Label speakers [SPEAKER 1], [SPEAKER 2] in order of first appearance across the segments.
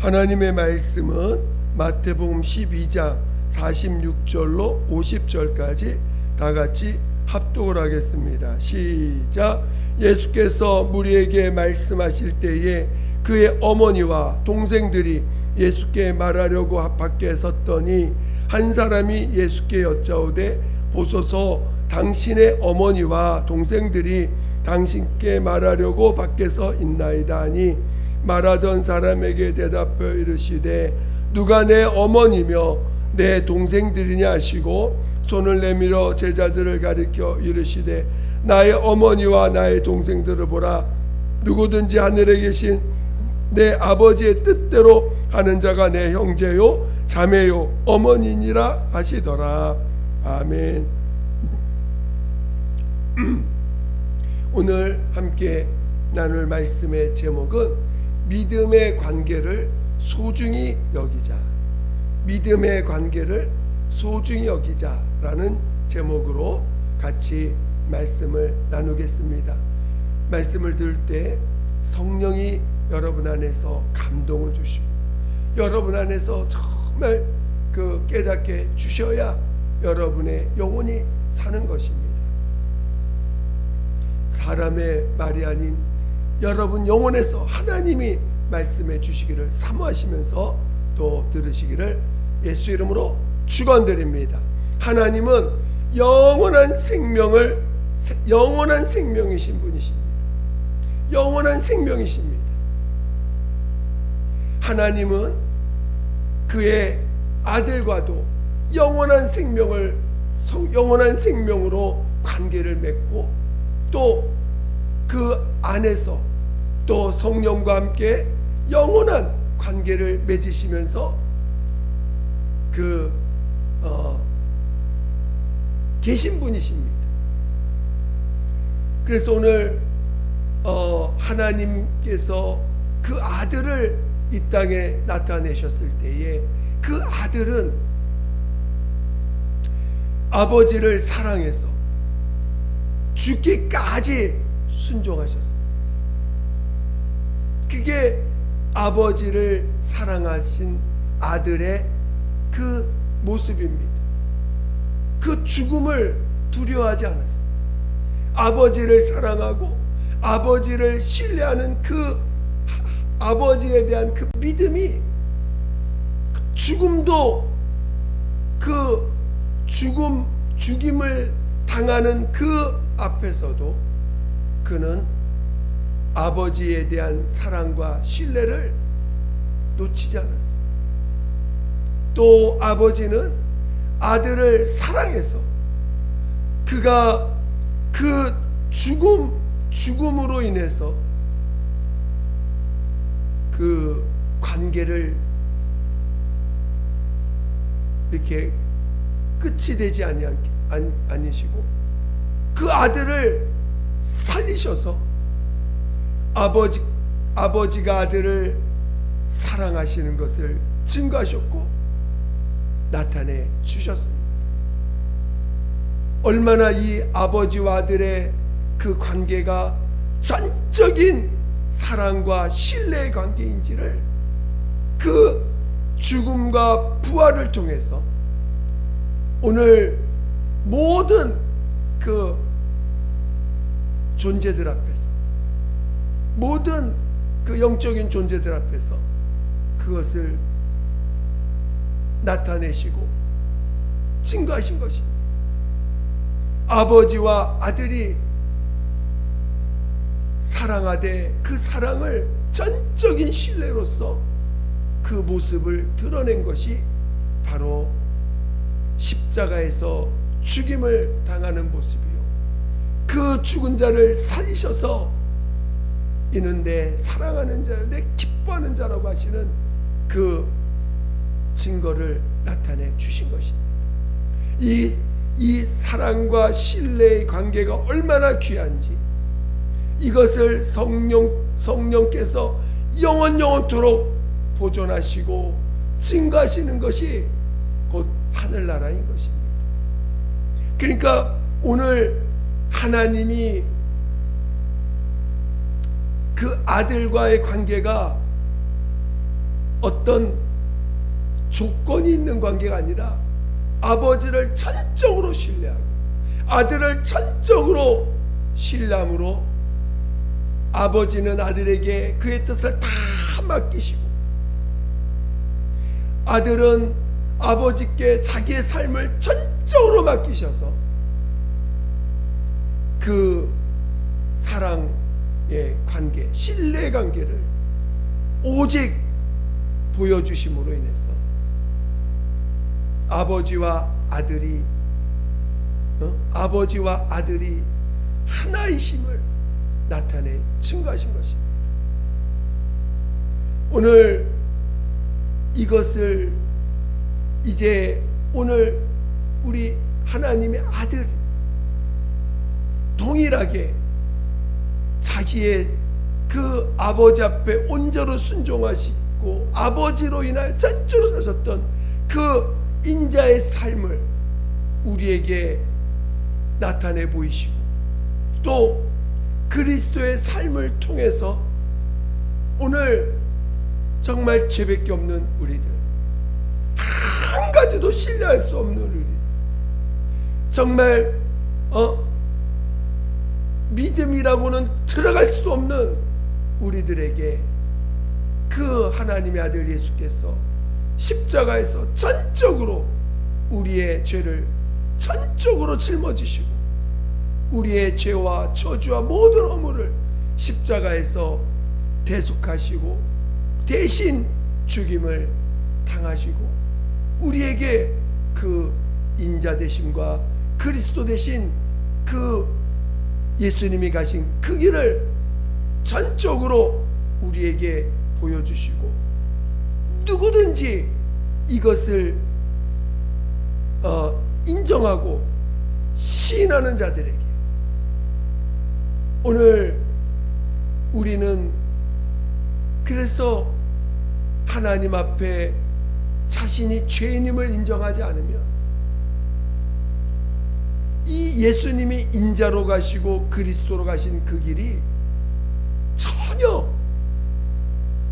[SPEAKER 1] 하나님의 말씀은 마태복음 12장 46절로 50절까지 다 같이 합독을 하겠습니다. 시작. 예수께서 무리에게 말씀하실 때에 그의 어머니와 동생들이 예수께 말하려고 밖에 섰더니 한 사람이 예수께 여짜오되 보소서 당신의 어머니와 동생들이 당신께 말하려고 밖에서 있나이다 하니 말하던 사람에게 대답하여 이르시되 누가 내 어머니며 내 동생들이냐 하시고 손을 내밀어 제자들을 가리켜 이르시되 나의 어머니와 나의 동생들을 보라. 누구든지 하늘에 계신 내 아버지의 뜻대로 하는 자가 내 형제요 자매요 어머니니라 하시더라. 아멘. 오늘 함께 나눌 말씀의 제목은 믿음의 관계를 소중히 여기자. 믿음의 관계를 소중히 여기자라는 제목으로 같이 말씀을 나누겠습니다. 말씀을 들을 때 성령이 여러분 안에서 감동을 주시고 여러분 안에서 정말 그 깨닫게 주셔야 여러분의 영혼이 사는 것입니다. 사람의 말이 아닌 여러분 영혼에서 하나님이 말씀해 주시기를 사모하시면서 또 들으시기를 예수 이름으로 축원드립니다. 하나님은 영원한 생명이신 분이십니다. 영원한 생명이십니다. 하나님은 그의 아들과도 영원한 생명으로 관계를 맺고 또 그 안에서 또 성령과 함께 영원한 관계를 맺으시면서 계신 분이십니다. 그래서 오늘 하나님께서 그 아들을 이 땅에 나타내셨을 때에 그 아들은 아버지를 사랑해서 죽기까지 순종하셨습니다. 그게 아버지를 사랑하신 아들의 그 모습입니다. 그 죽음을 두려워하지 않았어요. 아버지를 사랑하고 아버지를 신뢰하는 그 아버지에 대한 그 믿음이 죽음도 그 죽임을 당하는 그 앞에서도 그는 아버지에 대한 사랑과 신뢰를 놓치지 않았습니다. 또 아버지는 아들을 사랑해서 그가 그 죽음으로 인해서 그 관계를 이렇게 끝이 되지 아니시고 그 아들을 살리셔서 아버지가 아들을 사랑하시는 것을 증거하셨고 나타내 주셨습니다. 얼마나 이 아버지와 아들의 그 관계가 전적인 사랑과 신뢰의 관계인지를 그 죽음과 부활을 통해서 오늘 모든 그 존재들 앞에서 모든 그 영적인 존재들 앞에서 그것을 나타내시고 증거하신 것입니다. 아버지와 아들이 사랑하되 그 사랑을 전적인 신뢰로서 그 모습을 드러낸 것이 바로 십자가에서 죽임을 당하는 모습이요 그 죽은 자를 살리셔서 이는 내 사랑하는 자요 내 기뻐하는 자라고 하시는 그 증거를 나타내 주신 것입니다. 이 사랑과 신뢰의 관계가 얼마나 귀한지 이것을 성령께서 영원토록 보존하시고 증거하시는 것이 곧 하늘나라인 것입니다. 그러니까 오늘 하나님이 그 아들과의 관계가 어떤 조건이 있는 관계가 아니라 아버지를 전적으로 신뢰하고 아들을 전적으로 신뢰함으로 아버지는 아들에게 그의 뜻을 다 맡기시고 아들은 아버지께 자기의 삶을 전적으로 맡기셔서 그 사랑의 관계, 신뢰의 관계를 오직 보여주심으로 인해서 아버지와 아들이 하나이심을 나타내 증거하신 것입니다. 오늘 이것을 이제 오늘 우리 하나님의 아들이 동일하게 자기의 그 아버지 앞에 온전히 순종하시고 아버지로 인하여 전적으로 사셨던 그 인자의 삶을 우리에게 나타내 보이시고 또 그리스도의 삶을 통해서 오늘 정말 죄밖에 없는 우리들, 한 가지도 신뢰할 수 없는 우리들, 정말 믿음이라고는 들어갈 수도 없는 우리들에게 그 하나님의 아들 예수께서 십자가에서 전적으로 우리의 죄를 전적으로 짊어지시고 우리의 죄와 저주와 모든 허물을 십자가에서 대속하시고 대신 죽임을 당하시고 우리에게 그 인자 되심과 그리스도 되신 그 예수님이 가신 그 길을 전적으로 우리에게 보여주시고 누구든지 이것을 인정하고 시인하는 자들에게 오늘 우리는 그래서 하나님 앞에 자신이 죄인임을 인정하지 않으면 이 예수님이 인자로 가시고 그리스도로 가신 그 길이 전혀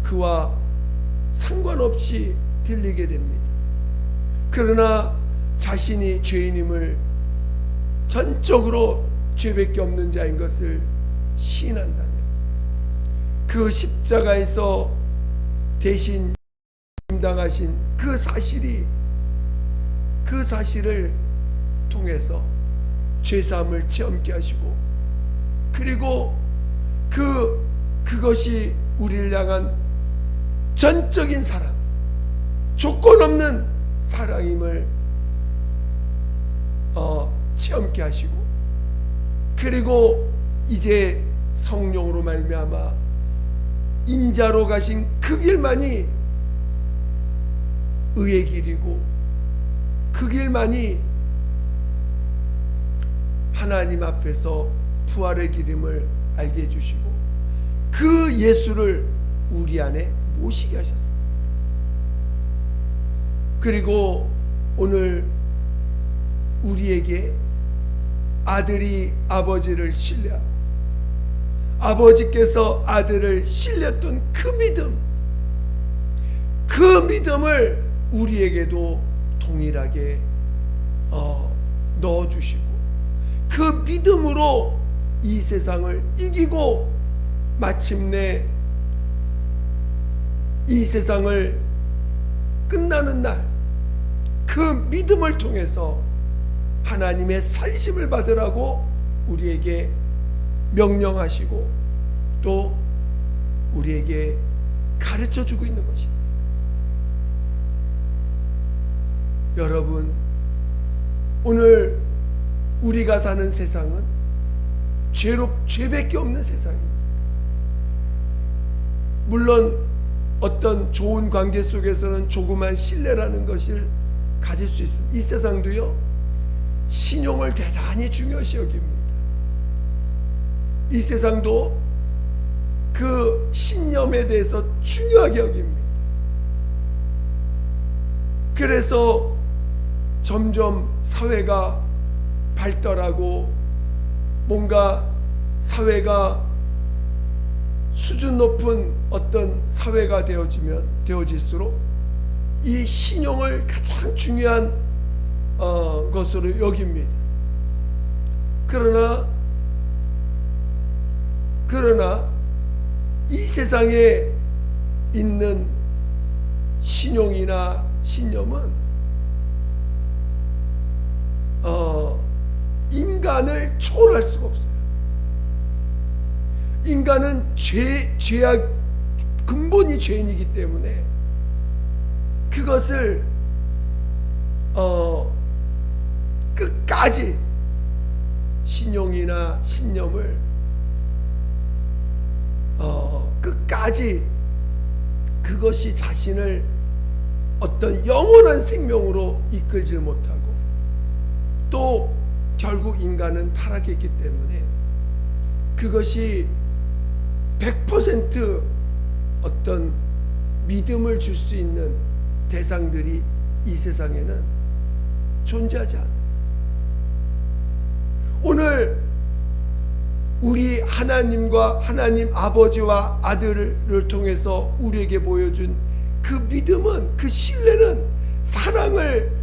[SPEAKER 1] 그와 상관없이 들리게 됩니다. 그러나 자신이 죄인임을 전적으로 죄밖에 없는 자인 것을 시인한다면 그 십자가에서 대신 당하신 그 사실을 통해서 죄사함을 체험케 하시고 그리고 그것이 우리를 향한 전적인 사랑, 조건 없는 사랑임을 체험케 하시고 그리고 이제 성령으로 말미암아 인자로 가신 그 길만이 의의 길이고 그 길만이 하나님 앞에서 부활의 길임을 알게 해주시고 그 예수를 우리 안에 모시게 하셨습니다. 그리고 오늘 우리에게 아들이 아버지를 신뢰하고 아버지께서 아들을 신뢰했던 그 믿음을 우리에게도 동일하게 넣어주시고 그 믿음으로 이 세상을 이기고 마침내 이 세상을 끝나는 날 그 믿음을 통해서 하나님의 살심을 받으라고 우리에게 명령하시고 또 우리에게 가르쳐주고 있는 것입니다. 여러분, 오늘 우리가 사는 세상은 죄밖에 없는 세상입니다. 물론 어떤 좋은 관계 속에서는 조그만 신뢰라는 것을 가질 수 있습니다. 이 세상도요, 신용을 대단히 중요시 여깁니다. 이 세상도 그 신념에 대해서 중요하게 여깁니다. 그래서 점점 사회가 발달하고 뭔가 사회가 수준 높은 어떤 사회가 되어질수록 이 신용을 가장 중요한 것으로 여깁니다. 그러나 이 세상에 있는 신용이나 신념은 인간을 초월할 수가 없어요. 인간은 죄악, 근본이 죄인이기 때문에 그것을 끝까지 신용이나 신념을 끝까지 그것이 자신을 어떤 영원한 생명으로 이끌질 못하고 또 결국 인간은 타락했기 때문에 그것이 100% 어떤 믿음을 줄 수 있는 대상들이 이 세상에는 존재하지 않아요. 오늘 우리 하나님과 하나님 아버지와 아들을 통해서 우리에게 보여준 그 믿음은, 그 신뢰는 사랑을,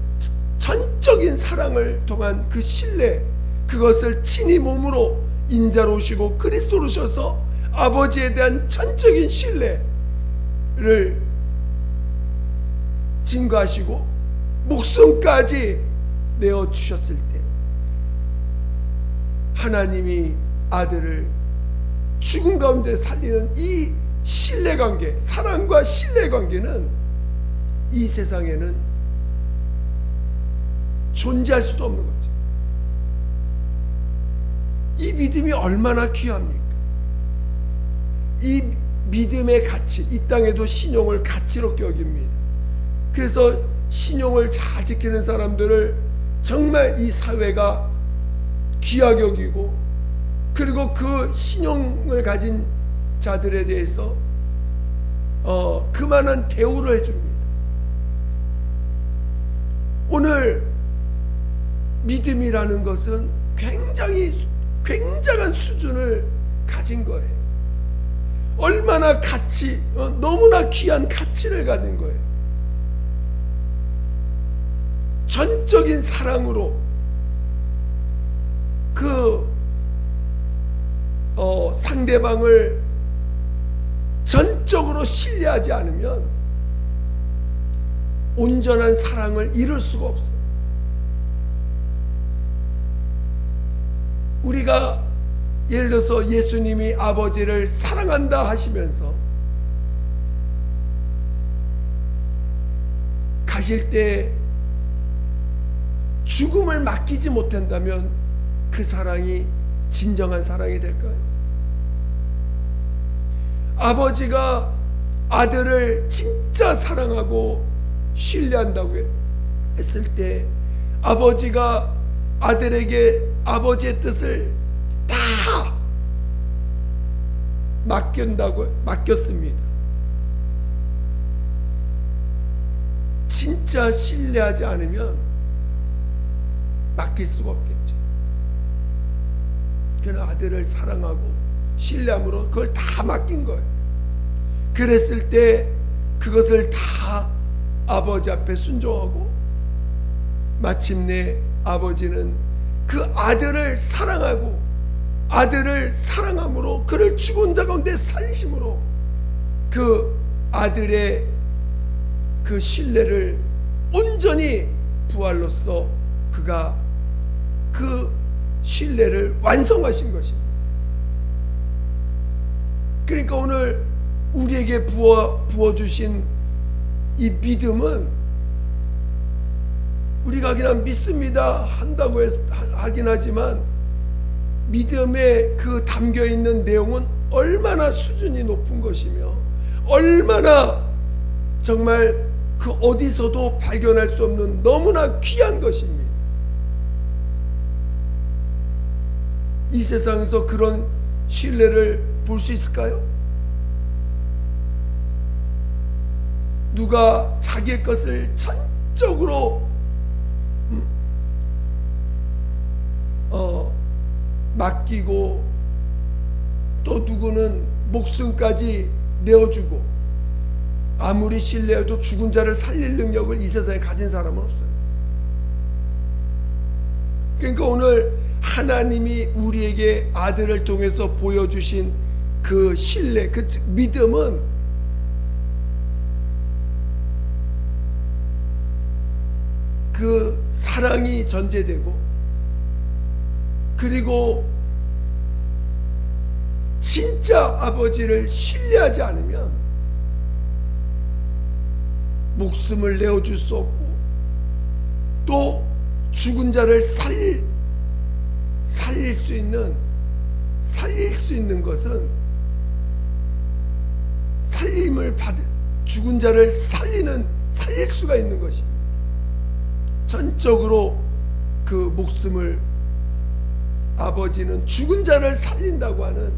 [SPEAKER 1] 전적인 사랑을 통한 그 신뢰, 그것을 친히 몸으로 인자로 오시고 그리스도로 오셔서 아버지에 대한 전적인 신뢰를 증거하시고 목숨까지 내어주셨을 때 하나님이 아들을 죽음 가운데 살리는 이 신뢰관계, 사랑과 신뢰관계는 이 세상에는 존재할 수도 없는 거죠. 이 믿음이 얼마나 귀합니까? 이 믿음의 가치, 이 땅에도 신용을 가치롭게 여깁니다. 그래서 신용을 잘 지키는 사람들을 정말 이 사회가 귀하게 여기고, 그리고 그 신용을 가진 자들에 대해서 그만한 대우를 해줍니다. 오늘 믿음이라는 것은 굉장한 수준을 가진 거예요. 얼마나 가치, 너무나 귀한 가치를 가진 거예요. 전적인 사랑으로 상대방을 전적으로 신뢰하지 않으면 온전한 사랑을 이룰 수가 없어요. 우리가 예를 들어서 예수님이 아버지를 사랑한다 하시면서 가실 때 죽음을 맡기지 못한다면 그 사랑이 진정한 사랑이 될까요? 아버지가 아들을 진짜 사랑하고 신뢰한다고 했을 때 아버지가 아들에게 아버지의 뜻을 다 맡겼습니다. 진짜 신뢰하지 않으면 맡길 수가 없겠죠. 그는 아들을 사랑하고 신뢰함으로 그걸 다 맡긴 거예요. 그랬을 때 그것을 다 아버지 앞에 순종하고 마침내 아버지는 그 아들을 사랑하고 아들을 사랑함으로 그를 죽은 자 가운데 살리심으로 그 아들의 그 신뢰를 온전히 부활로써 그가 그 신뢰를 완성하신 것입니다. 그러니까 오늘 우리에게 부어주신 이 믿음은 우리가 그냥 믿습니다 한다고 하긴 하지만 믿음에 그 담겨있는 내용은 얼마나 수준이 높은 것이며 얼마나 정말 그 어디서도 발견할 수 없는 너무나 귀한 것입니다. 이 세상에서 그런 신뢰를 볼 수 있을까요? 누가 자기의 것을 전적으로 맡기고 또 누구는 목숨까지 내어주고 아무리 신뢰해도 죽은 자를 살릴 능력을 이 세상에 가진 사람은 없어요. 그러니까 오늘 하나님이 우리에게 아들을 통해서 보여주신 그 신뢰, 그 믿음은 그 사랑이 전제되고, 그리고 진짜 아버지를 신뢰하지 않으면 목숨을 내어줄 수 없고, 또 죽은 자를 살릴 수 있는 것은 죽은 자를 살릴 수가 있는 것입니다. 전적으로 그 목숨을 아버지는 죽은 자를 살린다고 하는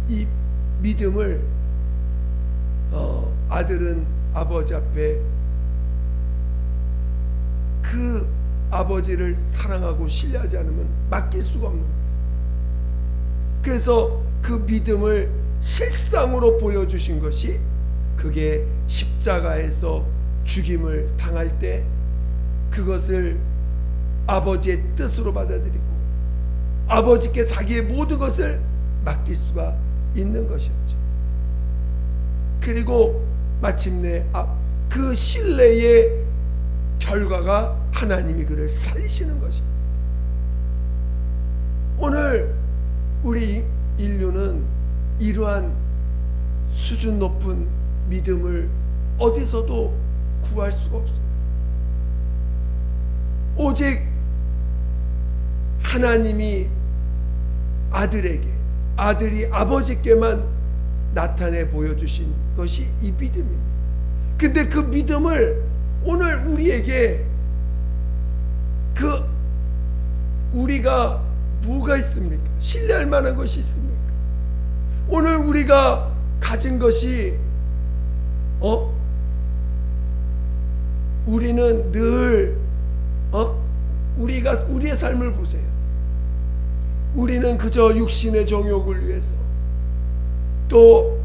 [SPEAKER 1] 이 믿음을 아들은 아버지 앞에 그 아버지를 사랑하고 신뢰하지 않으면 맡길 수가 없는 거예요. 그래서 그 믿음을 실상으로 보여주신 것이, 그게 십자가에서 죽임을 당할 때 그것을 아버지의 뜻으로 받아들이고 아버지께 자기의 모든 것을 맡길 수가 있는 것이었죠. 그리고 마침내 그 신뢰의 결과가 하나님이 그를 살리시는 것입니다. 오늘 우리 인류는 이러한 수준 높은 믿음을 어디서도 구할 수가 없습니다. 오직 하나님이 아들이 아버지께만 나타내 보여주신 것이 이 믿음입니다. 근데 그 믿음을 오늘 우리에게 우리가 뭐가 있습니까? 신뢰할 만한 것이 있습니까? 오늘 우리가 가진 것이 우리는 늘 우리의 삶을 보세요. 우리는 그저 육신의 정욕을 위해서, 또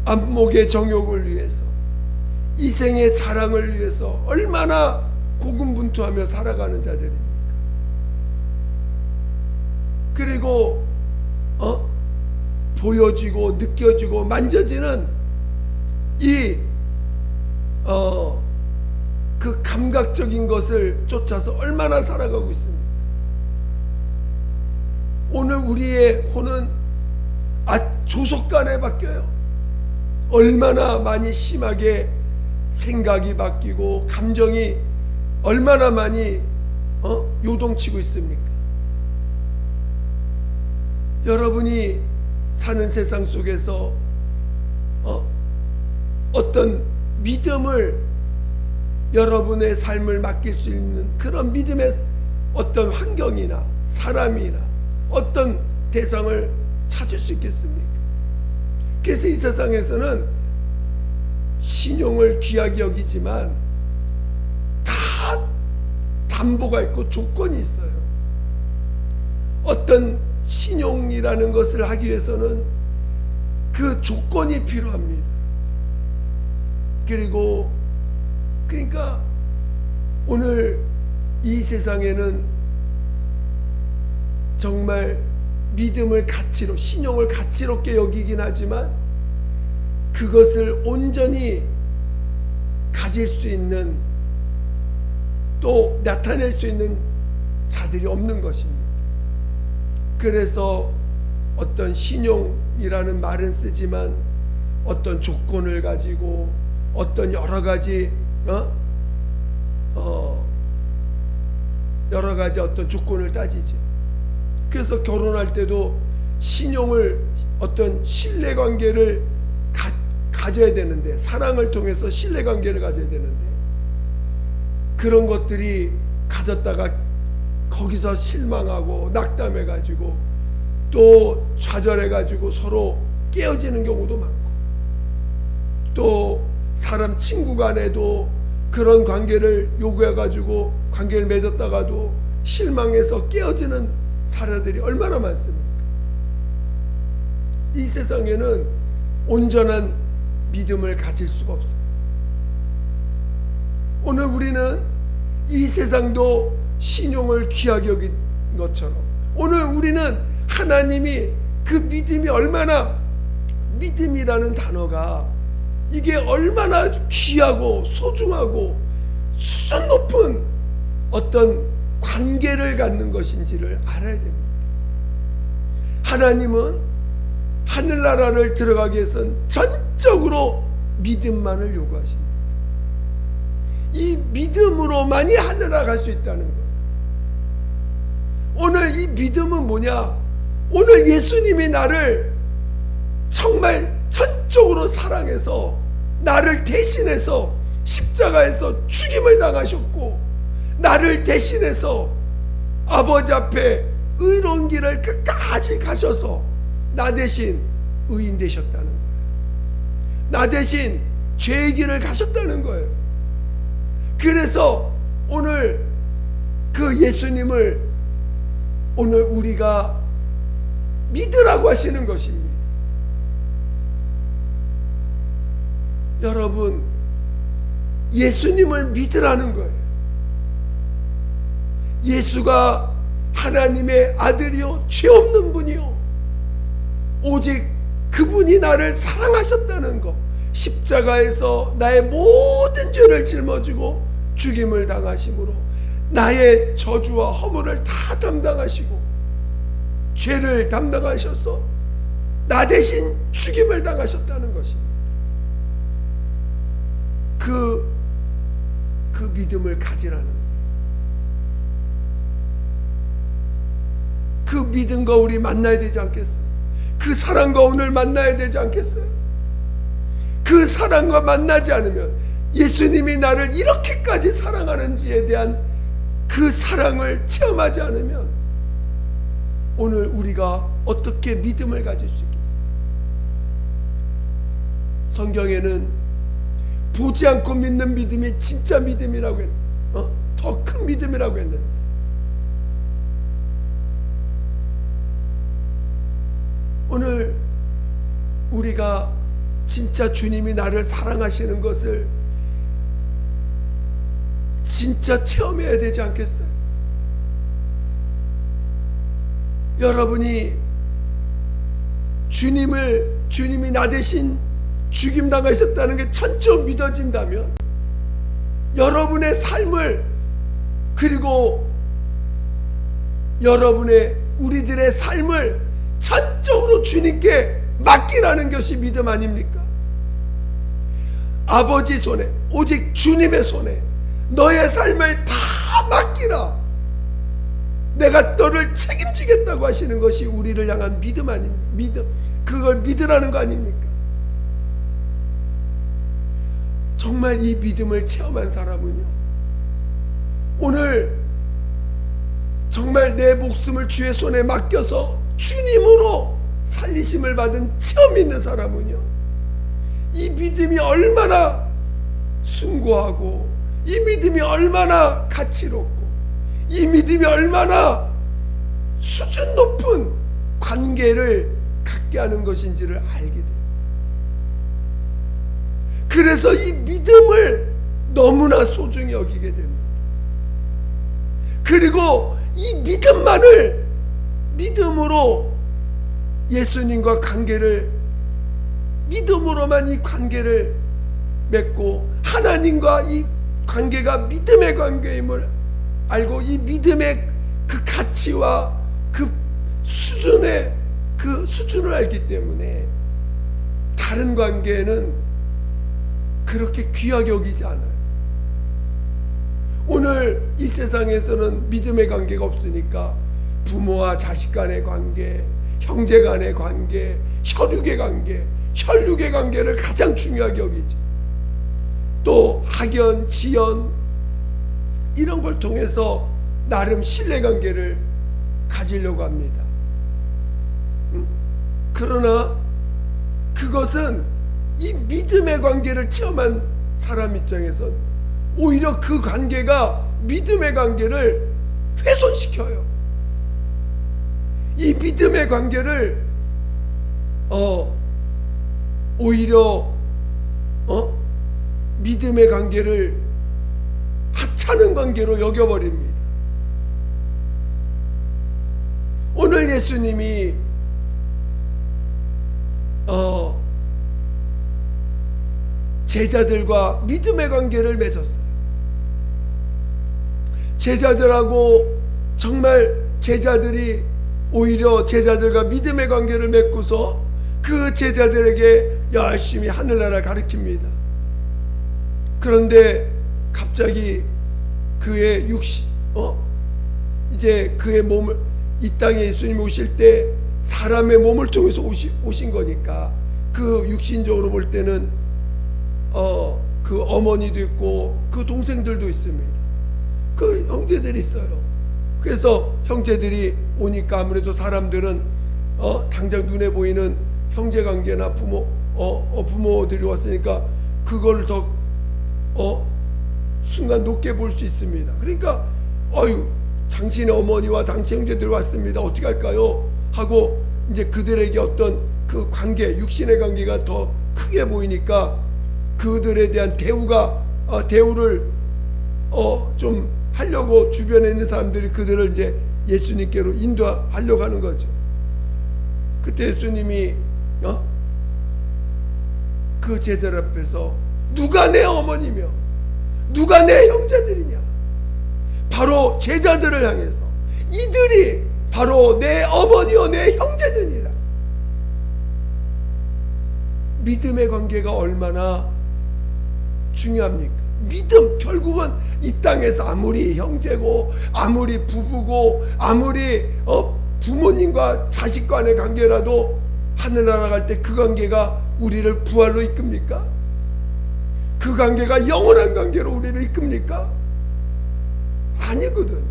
[SPEAKER 1] 안목의 정욕을 위해서, 이생의 자랑을 위해서 얼마나 고군분투하며 살아가는 자들입니까? 그리고 보여지고 느껴지고 만져지는 그 감각적인 것을 쫓아서 얼마나 살아가고 있습니까? 오늘 우리의 혼은 조속간에 바뀌어요. 얼마나 많이 심하게 생각이 바뀌고 감정이 얼마나 많이 요동치고 있습니까? 여러분이 사는 세상 속에서 어떤 믿음을, 여러분의 삶을 맡길 수 있는 그런 믿음의 어떤 환경이나 사람이나 어떤 대상을 찾을 수 있겠습니까? 그래서 이 세상에서는 신용을 귀하게 여기지만 다 담보가 있고 조건이 있어요. 어떤 신용이라는 것을 하기 위해서는 그 조건이 필요합니다. 그러니까 오늘 이 세상에는 정말 믿음을 가치로, 신용을 가치롭게 여기긴 하지만 그것을 온전히 가질 수 있는, 또 나타낼 수 있는 자들이 없는 것입니다. 그래서 어떤 신용이라는 말은 쓰지만 어떤 조건을 가지고 어떤 여러 가지 어떤 조건을 따지죠. 그래서 결혼할 때도 신용을, 어떤 신뢰관계를 가져야 되는데, 사랑을 통해서 신뢰관계를 가져야 되는데, 그런 것들이 가졌다가 거기서 실망하고 낙담해가지고 또 좌절해가지고 서로 깨어지는 경우도 많고, 또 사람 친구 간에도 그런 관계를 요구해가지고 관계를 맺었다가도 실망해서 깨어지는 사례들이 얼마나 많습니까? 이 세상에는 온전한 믿음을 가질 수가 없어요. 오늘 우리는 이 세상도 신용을 귀하게 여긴 것처럼 오늘 우리는 하나님이 그 믿음이 얼마나, 믿음이라는 단어가 이게 얼마나 귀하고 소중하고 수준 높은 어떤 관계를 갖는 것인지를 알아야 됩니다. 하나님은 하늘나라를 들어가기 위해서는 전적으로 믿음만을 요구하십니다. 이 믿음으로만이 하늘나라 갈 수 있다는 거예요. 오늘 이 믿음은 뭐냐? 오늘 예수님이 나를 정말 전적으로 사랑해서 나를 대신해서 십자가에서 죽임을 당하셨고 나를 대신해서 아버지 앞에 의로운 길을 끝까지 가셔서 나 대신 의인 되셨다는 거예요. 나 대신 죄의 길을 가셨다는 거예요. 그래서 오늘 그 예수님을 오늘 우리가 믿으라고 하시는 것입니다. 여러분, 예수님을 믿으라는 거예요. 예수가 하나님의 아들이요 죄 없는 분이요 오직 그분이 나를 사랑하셨다는 것, 십자가에서 나의 모든 죄를 짊어지고 죽임을 당하심으로 나의 저주와 허물을 다 담당하시고 죄를 담당하셔서 나 대신 죽임을 당하셨다는 것입니다. 그 믿음을 가지라는 거예요. 그 믿음과 우리 만나야 되지 않겠어요? 그 사랑과 오늘 만나야 되지 않겠어요? 그 사랑과 만나지 않으면, 예수님이 나를 이렇게까지 사랑하는지에 대한 그 사랑을 체험하지 않으면 오늘 우리가 어떻게 믿음을 가질 수 있겠어요? 성경에는 보지 않고 믿는 믿음이 진짜 믿음이라고 했는데, 더 큰 믿음이라고 했는데, 오늘 우리가 진짜 주님이 나를 사랑하시는 것을 진짜 체험해야 되지 않겠어요? 여러분이 주님이 나 대신 죽임 당하셨다는 게 천천히 믿어진다면 여러분의 삶을, 그리고 여러분의 우리들의 삶을 전적으로 주님께 맡기라는 것이 믿음 아닙니까? 아버지 손에, 오직 주님의 손에 너의 삶을 다 맡기라. 내가 너를 책임지겠다고 하시는 것이 우리를 향한 믿음 아닙니까? 믿음, 그걸 믿으라는 거 아닙니까? 정말 이 믿음을 체험한 사람은요, 오늘 정말 내 목숨을 주의 손에 맡겨서 주님으로 살리심을 받은 체험 있는 사람은요, 이 믿음이 얼마나 숭고하고, 이 믿음이 얼마나 가치롭고, 이 믿음이 얼마나 수준 높은 관계를 갖게 하는 것인지를 알게 돼요. 그래서 이 믿음을 너무나 소중히 여기게 됩니다. 그리고 이 믿음만을, 믿음으로 예수님과 관계를, 믿음으로만 이 관계를 맺고 하나님과 이 관계가 믿음의 관계임을 알고 이 믿음의 그 가치와 그 수준의 그 수준을 알기 때문에 다른 관계는 그렇게 귀하게 여기지 않아요. 오늘 이 세상에서는 믿음의 관계가 없으니까 부모와 자식 간의 관계, 형제 간의 관계, 혈육의 관계, 혈육의 관계를 가장 중요하게 여기죠. 또 학연, 지연 이런 걸 통해서 나름 신뢰관계를 가지려고 합니다. 그러나 그것은 이 믿음의 관계를 체험한 사람 입장에선 오히려 그 관계가 믿음의 관계를 훼손시켜요. 이 믿음의 관계를 오히려 믿음의 관계를 하찮은 관계로 여겨버립니다. 오늘 예수님이 제자들과 믿음의 관계를 맺었어요. 제자들하고 정말 제자들이 오히려 제자들과 믿음의 관계를 맺고서 그 제자들에게 열심히 하늘나라 가르칩니다. 그런데 갑자기 그의 이제 그의 몸을 이 땅에 예수님이 오실 때 사람의 몸을 통해서 오신 거니까 그 육신적으로 볼 때는 그 어머니도 있고 그 동생들도 있습니다. 그 형제들이 있어요. 그래서 형제들이 오니까 아무래도 사람들은 당장 눈에 보이는 형제관계나 부모들이 왔으니까 그걸 더 순간 높게 볼 수 있습니다. 그러니까 당신의 어머니와 당신 형제들이 왔습니다. 어떻게 할까요? 하고 이제 그들에게 어떤 그 관계, 육신의 관계가 더 크게 보이니까 그들에 대한 대우를 좀 하려고 주변에 있는 사람들이 그들을 이제 예수님께로 인도하려고 하는 거죠. 그때 예수님이 그 제자들 앞에서 누가 내 어머니며 누가 내 형제들이냐, 바로 제자들을 향해서 이들이 바로 내 어머니요 내 형제들이라. 믿음의 관계가 얼마나 중요합니까? 믿음, 결국은 이 땅에서 아무리 형제고 아무리 부부고 아무리 부모님과 자식 간의 관계라도 하늘나라 갈 때 그 관계가 우리를 부활로 이끕니까? 그 관계가 영원한 관계로 우리를 이끕니까? 아니거든.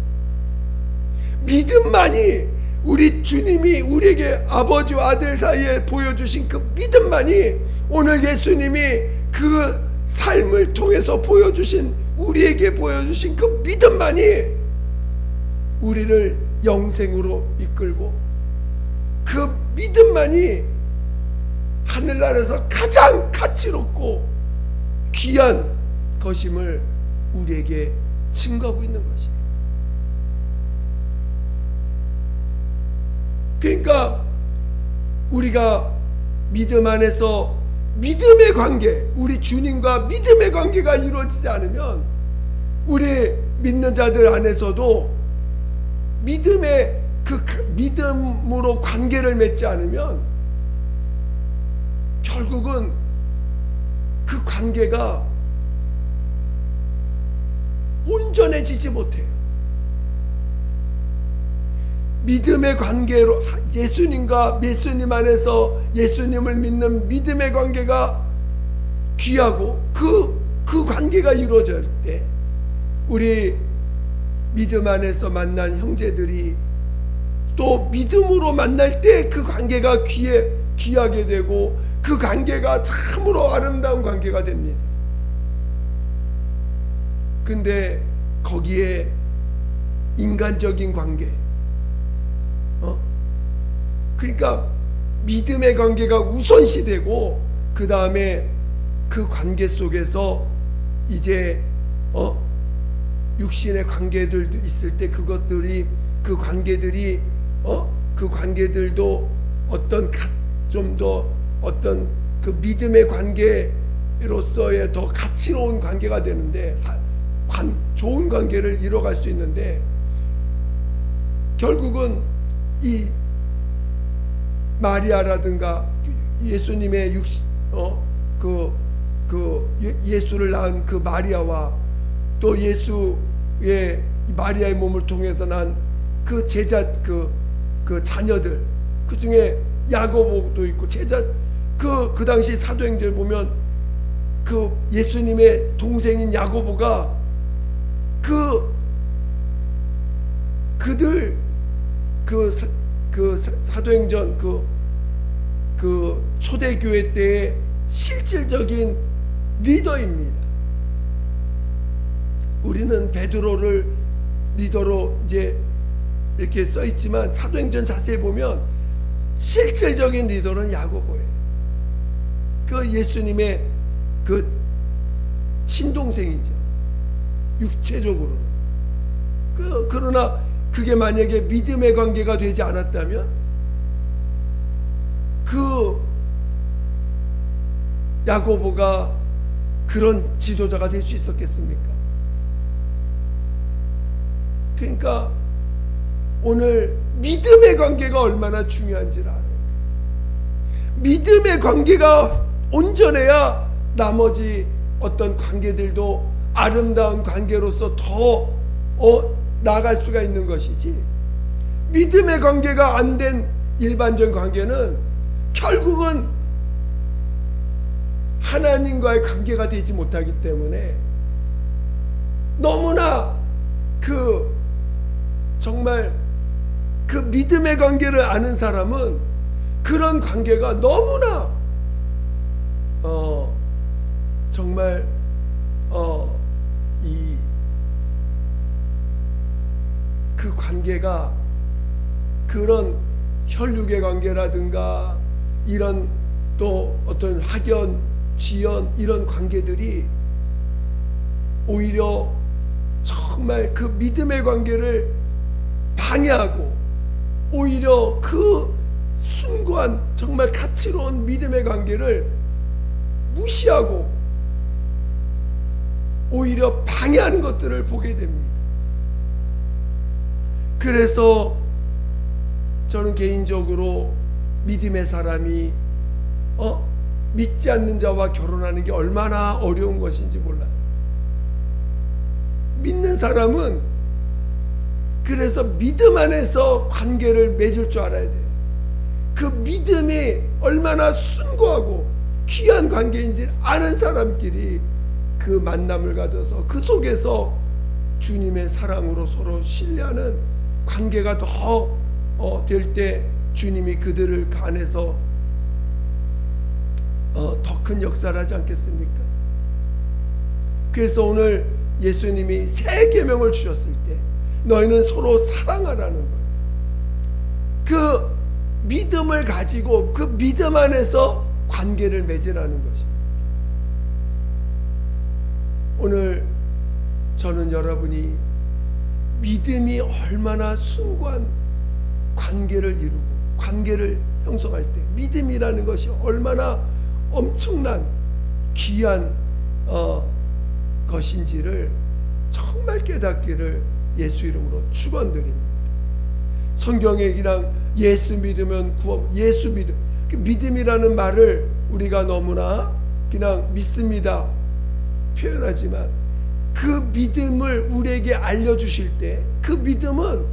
[SPEAKER 1] 믿음만이, 우리 주님이 우리에게 아버지와 아들 사이에 보여주신 그 믿음만이, 오늘 예수님이 그 삶을 통해서 우리에게 보여주신 그 믿음만이 우리를 영생으로 이끌고, 그 믿음만이 하늘나라에서 가장 가치롭고 귀한 것임을 우리에게 증거하고 있는 것이에요. 그러니까 우리가 믿음 안에서 믿음의 관계, 우리 주님과 믿음의 관계가 이루어지지 않으면, 우리 믿는 자들 안에서도 믿음으로 관계를 맺지 않으면 결국은 그 관계가 온전해지지 못해요. 믿음의 관계로, 예수님 안에서 예수님을 믿는 믿음의 관계가 귀하고 그 관계가 이루어질 때, 우리 믿음 안에서 만난 형제들이 또 믿음으로 만날 때 그 관계가 귀하게 되고, 그 관계가 참으로 아름다운 관계가 됩니다. 근데 거기에 인간적인 관계, 그러니까 믿음의 관계가 우선시되고, 그 다음에 그 관계 속에서 이제 육신의 관계들도 있을 때 그 관계들도 좀 더 어떤 그 믿음의 관계로서의 더 가치로운 관계가 되는데, 좋은 관계를 이뤄갈 수 있는데, 결국은 이 마리아라든가 예수님의 예수를 낳은 그 마리아와 또 예수의 마리아의 몸을 통해서 난 그 제자 그 자녀들, 그 중에 야고보도 있고 그 당시 사도행전을 보면 그 예수님의 동생인 야고보가 그들 사도행전 그 초대교회 때의 실질적인 리더입니다. 우리는 베드로를 리더로 이제 이렇게 써 있지만, 사도행전 자세히 보면 실질적인 리더는 야고보예요. 그 예수님의 그 친동생이죠. 육체적으로는. 그러나 그게 만약에 믿음의 관계가 되지 않았다면 그 야고보가 그런 지도자가 될 수 있었겠습니까? 그러니까 오늘 믿음의 관계가 얼마나 중요한지를 알아야 돼요. 믿음의 관계가 온전해야 나머지 어떤 관계들도 아름다운 관계로서 더 나아갈 수가 있는 것이지, 믿음의 관계가 안 된 일반적인 관계는 결국은 하나님과의 관계가 되지 못하기 때문에 너무나 정말 그 믿음의 관계를 아는 사람은 그런 관계가 너무나 정말 그 관계가 그런 혈육의 관계라든가 이런 또 어떤 학연, 지연 이런 관계들이 오히려 정말 그 믿음의 관계를 방해하고 오히려 그 숭고한 정말 가치로운 믿음의 관계를 무시하고 오히려 방해하는 것들을 보게 됩니다. 그래서 저는 개인적으로 믿음의 사람이 믿지 않는 자와 결혼하는 게 얼마나 어려운 것인지 몰라요. 믿는 사람은 그래서 믿음 안에서 관계를 맺을 줄 알아야 돼요. 그 믿음이 얼마나 숭고하고 귀한 관계인지 아는 사람끼리 그 만남을 가져서 그 속에서 주님의 사랑으로 서로 신뢰하는 관계가 더 될 때 주님이 그들을 그 안에서 더 큰 역사를 하지 않겠습니까? 그래서 오늘 예수님이 새 계명을 주셨을 때 너희는 서로 사랑하라는 거예요. 그 믿음을 가지고 그 믿음 안에서 관계를 맺으라는 것입니다. 오늘 저는 여러분이 믿음이 얼마나 숭고한 관계를 이루고 관계를 형성할 때 믿음이라는 것이 얼마나 엄청난 귀한 것인지를 정말 깨닫기를 예수 이름으로 축원드립니다. 성경에 그냥 예수 믿으면 구원, 예수 믿음, 그 믿음이라는 말을 우리가 너무나 그냥 믿습니다 표현하지만 그 믿음을 우리에게 알려주실 때 그 믿음은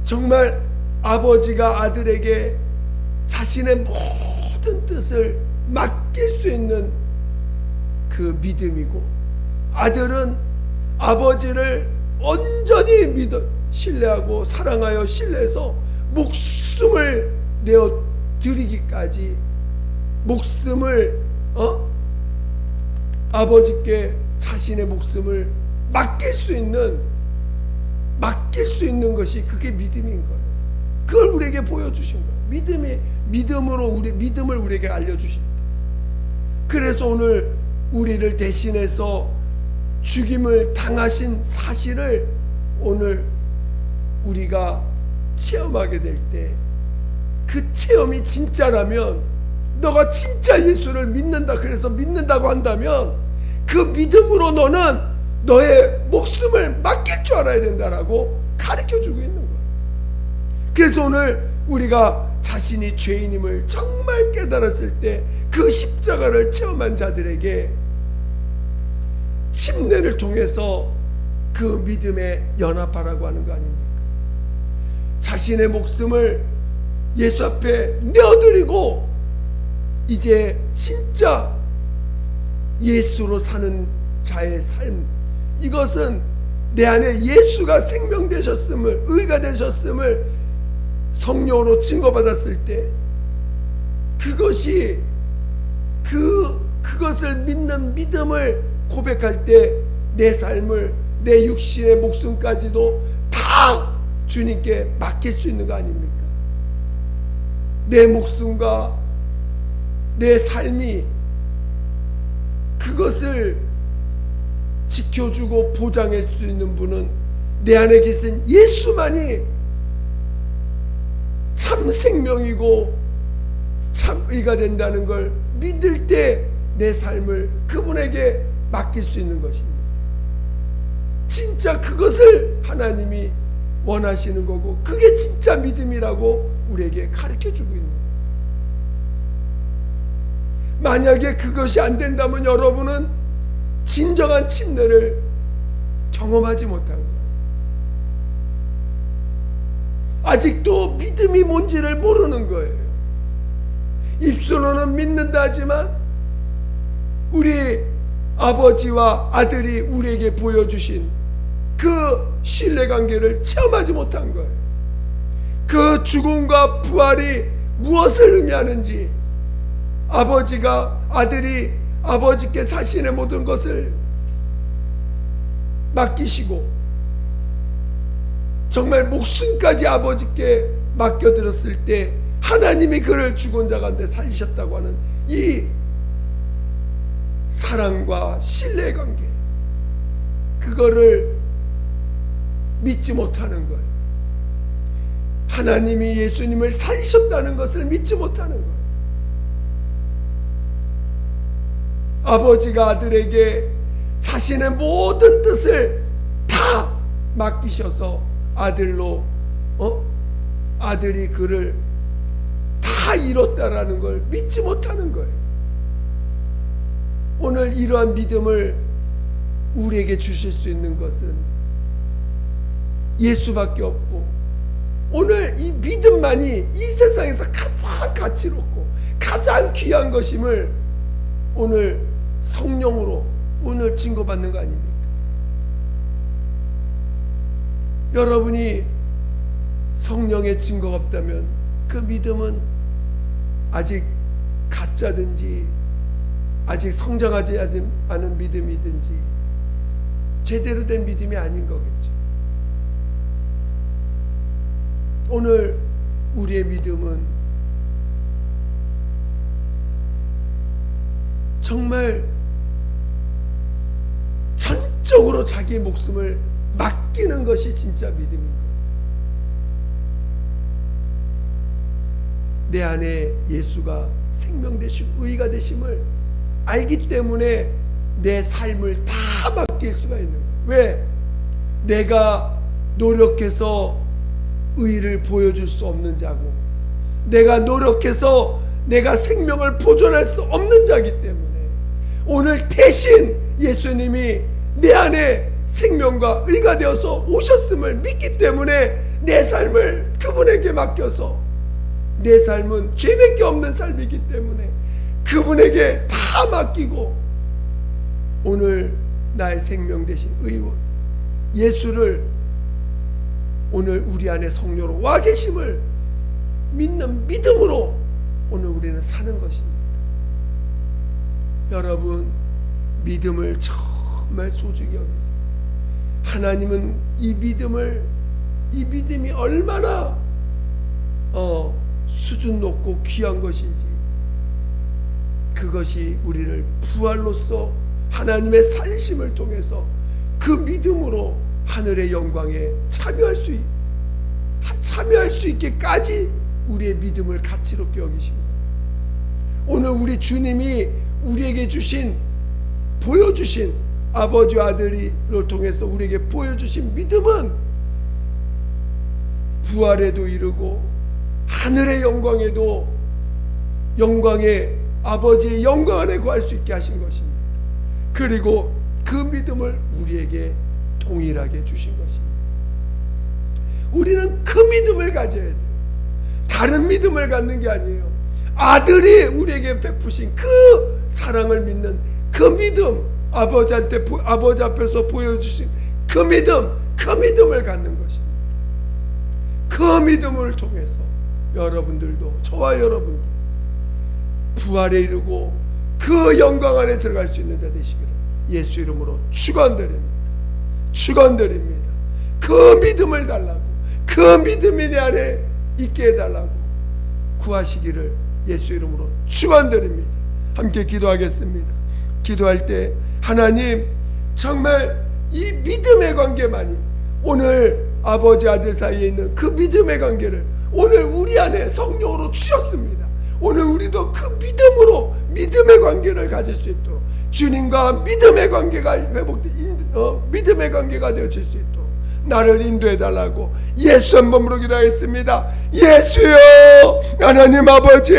[SPEAKER 1] 정말 아버지가 아들에게 자신의 모든 뜻을 맡길 수 있는 그 믿음이고, 아들은 아버지를 온전히 믿어 신뢰하고 사랑하여 신뢰해서 목숨을 내어 드리기까지 목숨을 아버지께 자신의 목숨을 맡길 수 있는 것이 그게 믿음인 거예요. 그걸 우리에게 보여주신 거예요. 믿음으로 믿음을 우리에게 알려주실 때. 그래서 오늘 우리를 대신해서 죽임을 당하신 사실을 오늘 우리가 체험하게 될 때 그 체험이 진짜라면, 너가 진짜 예수를 믿는다, 그래서 믿는다고 한다면 그 믿음으로 너는 너의 목숨을 맡길 줄 알아야 된다라고 가르쳐주고 있는 거예요. 그래서 오늘 우리가 자신이 죄인임을 정말 깨달았을 때 그 십자가를 체험한 자들에게 침례를 통해서 그 믿음에 연합하라고 하는 거 아닙니까? 자신의 목숨을 예수 앞에 내어드리고 이제 진짜 예수로 사는 자의 삶, 이것은 내 안에 예수가 생명 되셨음을, 의가 되셨음을 성령으로 증거받았을 때 그것이 그것을 믿는 믿음을 고백할 때 내 삶을, 내 육신의 목숨까지도 다 주님께 맡길 수 있는 거 아닙니까? 내 목숨과 내 삶이 그것을 지켜주고 보장할 수 있는 분은 내 안에 계신 예수만이 참 생명이고 참 의가 된다는 걸 믿을 때 내 삶을 그분에게 맡길 수 있는 것입니다. 진짜 그것을 하나님이 원하시는 거고, 그게 진짜 믿음이라고 우리에게 가르쳐주고 있는 거예요. 만약에 그것이 안 된다면 여러분은 진정한 침례를 경험하지 못한 거예요. 아직도 믿음이 뭔지를 모르는 거예요. 입술로는 믿는다 하지만 우리 아버지와 아들이 우리에게 보여주신 그 신뢰관계를 체험하지 못한 거예요. 그 죽음과 부활이 무엇을 의미하는지, 아들이 아버지께 자신의 모든 것을 맡기시고 정말 목숨까지 아버지께 맡겨드렸을 때 하나님이 그를 죽은 자 가운데 살리셨다고 하는 이 사랑과 신뢰의 관계, 그거를 믿지 못하는 거예요. 하나님이 예수님을 살리셨다는 것을 믿지 못하는 거예요. 아버지가 아들에게 자신의 모든 뜻을 다 맡기셔서 아들로 아들이 그를 다 이뤘다라는 걸 믿지 못하는 거예요. 오늘 이러한 믿음을 우리에게 주실 수 있는 것은 예수밖에 없고, 오늘 이 믿음만이 이 세상에서 가장 가치롭고 가장 귀한 것임을 오늘 성령으로 오늘 증거받는 거 아닙니까? 여러분이 성령의 증거가 없다면 그 믿음은 아직 가짜든지 아직 성장하지 않은 믿음이든지 제대로 된 믿음이 아닌 거겠죠. 오늘 우리의 믿음은 정말 전적으로 자기의 목숨을 맡기는 것이 진짜 믿음인 거예요. 내 안에 예수가 생명 되시고 의가 되심을 알기 때문에 내 삶을 다 맡길 수가 있는 거예요. 왜? 내가 노력해서 의를 보여줄 수 없는 자고, 내가 노력해서 내가 생명을 보존할 수 없는 자이기 때문에 오늘 대신 예수님이 내 안에 생명과 의가 되어서 오셨음을 믿기 때문에 내 삶을 그분에게 맡겨서, 내 삶은 죄밖에 없는 삶이기 때문에 그분에게 다 맡기고 오늘 나의 생명 되신 의원 예수를 오늘 우리 안에 성령으로 와 계심을 믿는 믿음으로 오늘 우리는 사는 것입니다. 여러분, 믿음을 정말 소중히 여기세요. 하나님은 이 믿음이 얼마나 수준 높고 귀한 것인지, 그것이 우리를 부활로서 하나님의 살리심을 통해서 그 믿음으로 하늘의 영광에 참여할 수 있게까지 우리의 믿음을 가치롭게 여기십니다. 오늘 우리 주님이 우리에게 보여주신 아버지와 아들을 통해서 우리에게 보여주신 믿음은 부활에도 이르고 하늘의 영광의 아버지의 영광 안에 구할 수 있게 하신 것입니다. 그리고 그 믿음을 우리에게 동일하게 주신 것입니다. 우리는 그 믿음을 가져야 돼요. 다른 믿음을 갖는 게 아니에요. 아들이 우리에게 베푸신 그 사랑을 믿는 그 믿음, 아버지 앞에서 보여주신 그 믿음을 갖는 것입니다. 그 믿음을 통해서 여러분들도, 저와 여러분도 부활에 이르고 그 영광 안에 들어갈 수 있는 자 되시기를 예수 이름으로 축원드립니다. 그 믿음을 달라고, 그 믿음이 내 안에 있게 해달라고 구하시기를 예수 이름으로 축원드립니다. 함께 기도하겠습니다. 기도할 때 하나님, 정말 이 믿음의 관계만이, 오늘 아버지 아들 사이에 있는 그 믿음의 관계를 오늘 우리 안에 성령으로 주셨습니다. 오늘 우리도 그 믿음으로 믿음의 관계를 가질 수 있도록, 주님과 믿음의 관계가 믿음의 관계가 되어질 수 있도록 나를 인도해 달라고 예수 한 번으로 기도하겠습니다. 예수여, 하나님 아버지,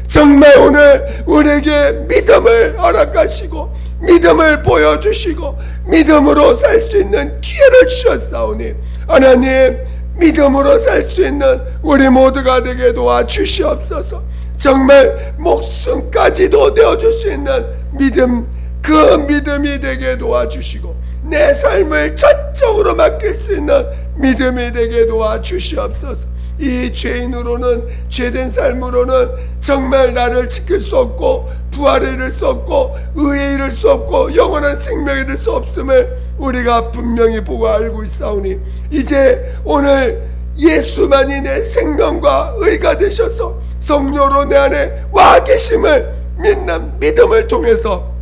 [SPEAKER 1] 정말 오늘 우리에게 믿음을 허락하시고 믿음을 보여주시고 믿음으로 살 수 있는 기회를 주셨사오니, 하나님, 믿음으로 살 수 있는 우리 모두가 되게 도와주시옵소서. 정말 목숨까지도 내어줄 수 있는 믿음, 그 믿음이 되게 도와주시고 내 삶을 전적으로 맡길 수 있는 믿음이 되게 도와주시옵소서. 이 죄인으로는, 죄된 삶으로는 정말 나를 지킬 수 없고 부활에 이를 수 없고 의에 이를 수 없고 영원한 생명에 이를 수 없음을 우리가 분명히 보고 알고 있사오니, 이제 오늘 예수만이 내 생명과 의가 되셔서 성령으로 내 안에 와 계심을 믿는 믿음을 통해서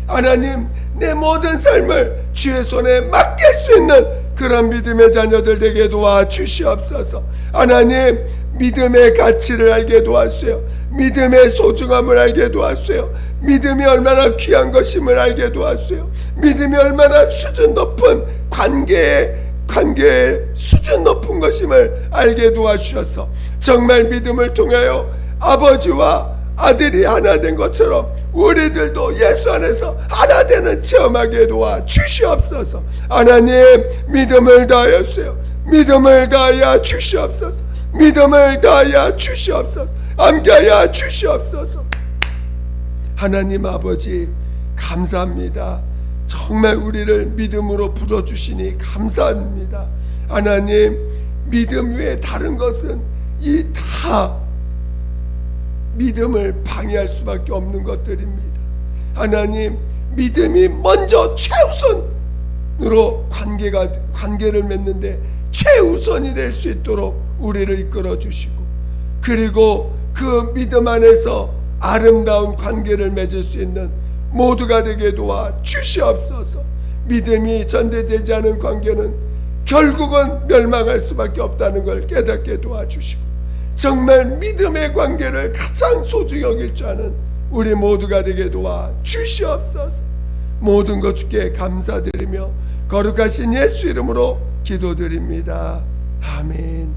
[SPEAKER 1] 하나님, 내 모든 삶을 주의 손에 맡길 수 있는 그런 믿음의 자녀들 되게 도와주시옵소서. 하나님, 믿음의 가치를 알게 도와주세요. 믿음의 소중함을 알게 도와주세요. 믿음이 얼마나 귀한 것임을 알게 도와주세요. 믿음이 얼마나 수준 높은 관계의 수준 높은 것임을 알게 도와주셔서 정말 믿음을 통하여 아버지와 아들이 하나 된 것처럼 우리들도 예수 안에서 하나 되는 체험하게 도와주시옵소서. 하나님, 믿음을 다하여 주세요. 믿음을 다하여 주시옵소서. 믿음을 다하여 주시옵소서. 함께하여 주시옵소서. 하나님 아버지, 감사합니다. 정말 우리를 믿음으로 불어주시니 감사합니다. 하나님, 믿음 외에 다른 것은 이 다 믿음을 방해할 수밖에 없는 것들입니다. 하나님, 믿음이 먼저 최우선으로 관계를 맺는데 최우선이 될 수 있도록 우리를 이끌어 주시고, 그리고 그 믿음 안에서 아름다운 관계를 맺을 수 있는 모두가 되게 도와 주시옵소서. 믿음이 전대되지 않은 관계는 결국은 멸망할 수밖에 없다는 걸 깨닫게 도와주시고, 정말 믿음의 관계를 가장 소중히 여길 줄 아는 우리 모두가 되게 도와 주시옵소서. 모든 것 주께 감사드리며 거룩하신 예수 이름으로 기도드립니다. 아멘.